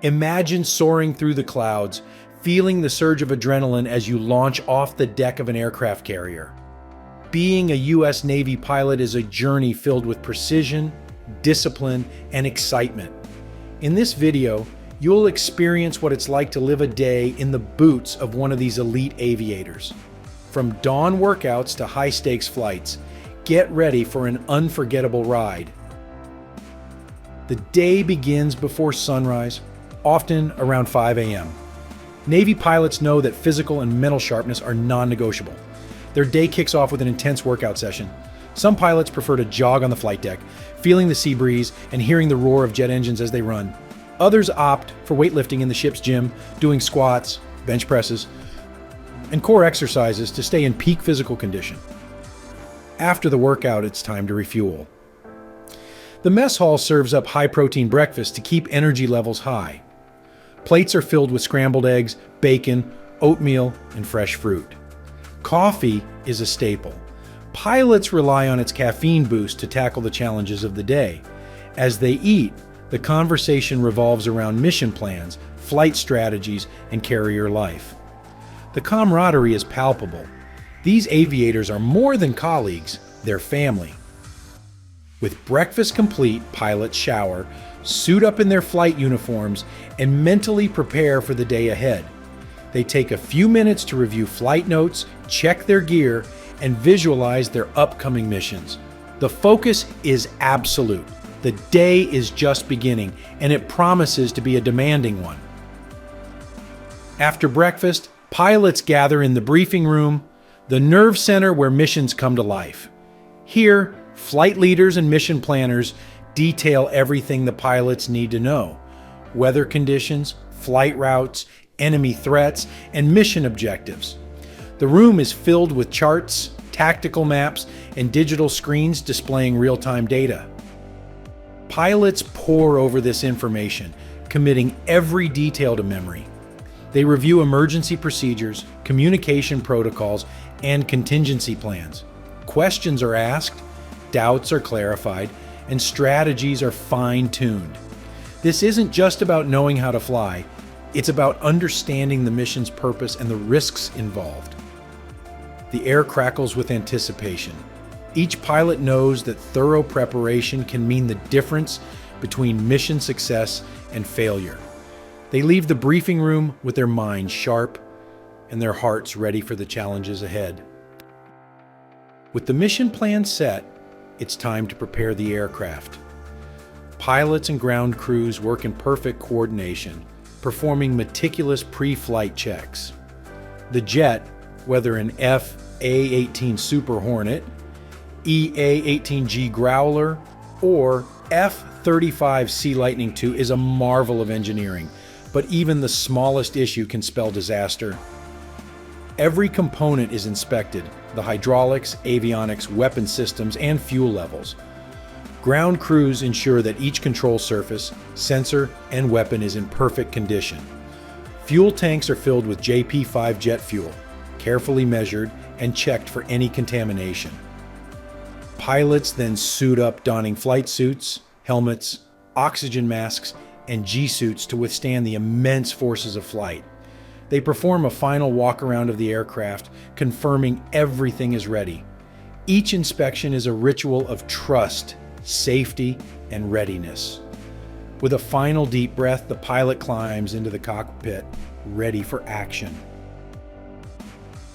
Imagine soaring through the clouds, feeling the surge of adrenaline as you launch off the deck of an aircraft carrier. Being a U.S. Navy pilot is a journey filled with precision, discipline, and excitement. In this video, you'll experience what it's like to live a day in the boots of one of these elite aviators. From dawn workouts to high-stakes flights, get ready for an unforgettable ride. The day begins before sunrise, often around 5 a.m. Navy pilots know that physical and mental sharpness are non-negotiable. Their day kicks off with an intense workout session. Some pilots prefer to jog on the flight deck, feeling the sea breeze and hearing the roar of jet engines as they run. Others opt for weightlifting in the ship's gym, doing squats, bench presses, and core exercises to stay in peak physical condition. After the workout, it's time to refuel. The mess hall serves up high-protein breakfast to keep energy levels high. Plates are filled with scrambled eggs, bacon, oatmeal, and fresh fruit. Coffee is a staple. Pilots rely on its caffeine boost to tackle the challenges of the day. As they eat, the conversation revolves around mission plans, flight strategies, and carrier life. The camaraderie is palpable. These aviators are more than colleagues, they're family. With breakfast complete, pilots shower, suit up in their flight uniforms, and mentally prepare for the day ahead. They take a few minutes to review flight notes, check their gear, and visualize their upcoming missions. The focus is absolute. The day is just beginning, and it promises to be a demanding one. After breakfast, pilots gather in the briefing room, the nerve center where missions come to life. Here, flight leaders and mission planners detail everything the pilots need to know: weather conditions, flight routes, enemy threats, and mission objectives. The room is filled with charts, tactical maps, and digital screens displaying real-time data. Pilots pore over this information, committing every detail to memory. They review emergency procedures, communication protocols, and contingency plans. Questions are asked, doubts are clarified, and strategies are fine-tuned. This isn't just about knowing how to fly, it's about understanding the mission's purpose and the risks involved. The air crackles with anticipation. Each pilot knows that thorough preparation can mean the difference between mission success and failure. They leave the briefing room with their minds sharp and their hearts ready for the challenges ahead. With the mission plan set, it's time to prepare the aircraft. Pilots and ground crews work in perfect coordination, performing meticulous pre-flight checks. The jet, whether an F/A-18 Super Hornet, EA-18G Growler, or F-35 Sea Lightning II, is a marvel of engineering, but even the smallest issue can spell disaster. Every component is inspected: the hydraulics, avionics, weapon systems, and fuel levels. Ground crews ensure that each control surface, sensor, and weapon is in perfect condition. Fuel tanks are filled with JP5 jet fuel, carefully measured and checked for any contamination. Pilots then suit up, donning flight suits, helmets, oxygen masks, and G-suits to withstand the immense forces of flight. They perform a final walk-around of the aircraft, confirming everything is ready. Each inspection is a ritual of trust, safety, and readiness. With a final deep breath, the pilot climbs into the cockpit, ready for action.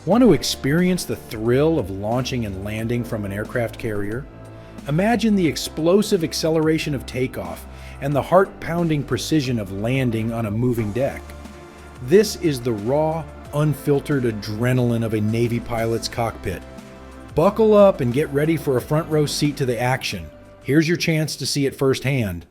Want to experience the thrill of launching and landing from an aircraft carrier? Imagine the explosive acceleration of takeoff and the heart-pounding precision of landing on a moving deck. This is the raw, unfiltered adrenaline of a Navy pilot's cockpit. Buckle up and get ready for a front row seat to the action. Here's your chance to see it firsthand.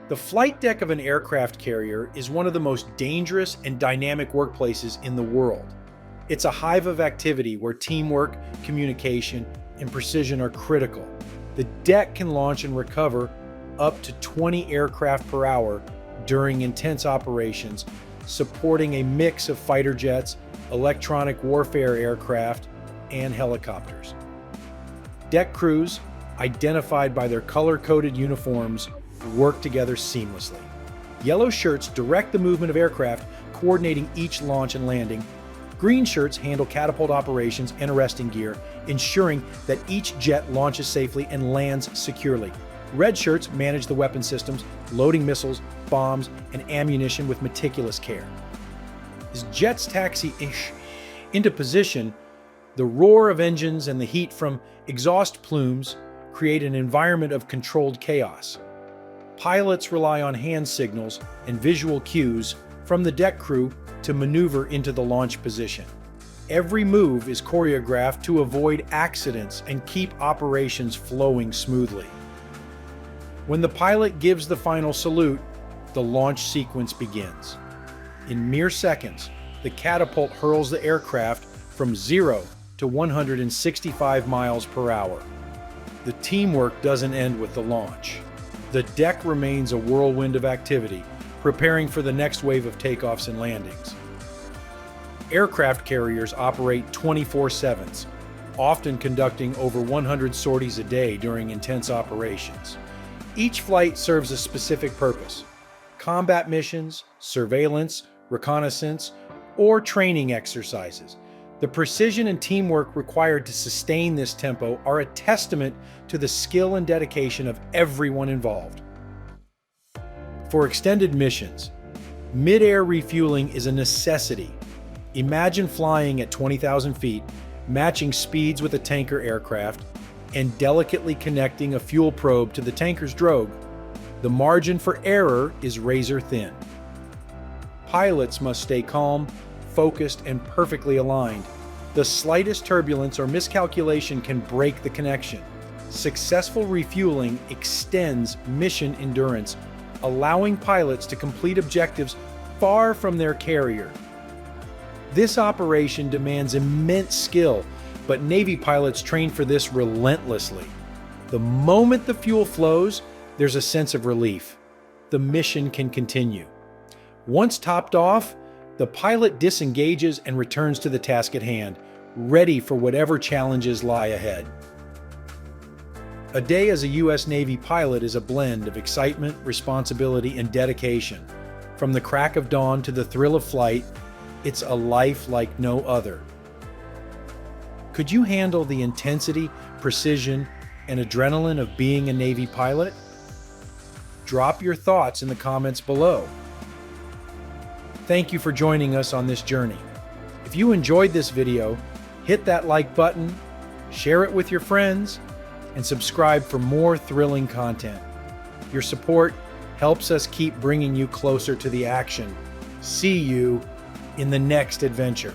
The flight deck of an aircraft carrier is one of the most dangerous and dynamic workplaces in the world. It's a hive of activity where teamwork, communication, and precision are critical. The deck can launch and recover up to 20 aircraft per hour during intense operations, supporting a mix of fighter jets, electronic warfare aircraft, and helicopters. Deck crews, identified by their color-coded uniforms, work together seamlessly. Yellow shirts direct the movement of aircraft, coordinating each launch and landing. Green shirts handle catapult operations and arresting gear, ensuring that each jet launches safely and lands securely. Red shirts manage the weapon systems, loading missiles, bombs, and ammunition with meticulous care. As jets taxi into position, the roar of engines and the heat from exhaust plumes create an environment of controlled chaos. Pilots rely on hand signals and visual cues from the deck crew to maneuver into the launch position. Every move is choreographed to avoid accidents and keep operations flowing smoothly. When the pilot gives the final salute, the launch sequence begins. In mere seconds, the catapult hurls the aircraft from 0 to 165 miles per hour. The teamwork doesn't end with the launch. The deck remains a whirlwind of activity, preparing for the next wave of takeoffs and landings. Aircraft carriers operate 24/7, often conducting over 100 sorties a day during intense operations. Each flight serves a specific purpose: combat missions, surveillance, reconnaissance, or training exercises. The precision and teamwork required to sustain this tempo are a testament to the skill and dedication of everyone involved. For extended missions, mid-air refueling is a necessity. Imagine flying at 20,000 feet, matching speeds with a tanker aircraft, and delicately connecting a fuel probe to the tanker's drogue. The margin for error is razor thin. Pilots must stay calm, focused, and perfectly aligned. The slightest turbulence or miscalculation can break the connection. Successful refueling extends mission endurance, allowing pilots to complete objectives far from their carrier. This operation demands immense skill, but Navy pilots train for this relentlessly. The moment the fuel flows, there's a sense of relief. The mission can continue. Once topped off, the pilot disengages and returns to the task at hand, ready for whatever challenges lie ahead. A day as a U.S. Navy pilot is a blend of excitement, responsibility, and dedication. From the crack of dawn to the thrill of flight, it's a life like no other. Could you handle the intensity, precision, and adrenaline of being a Navy pilot? Drop your thoughts in the comments below. Thank you for joining us on this journey. If you enjoyed this video, hit that like button, share it with your friends, and subscribe for more thrilling content. Your support helps us keep bringing you closer to the action. See you in the next adventure.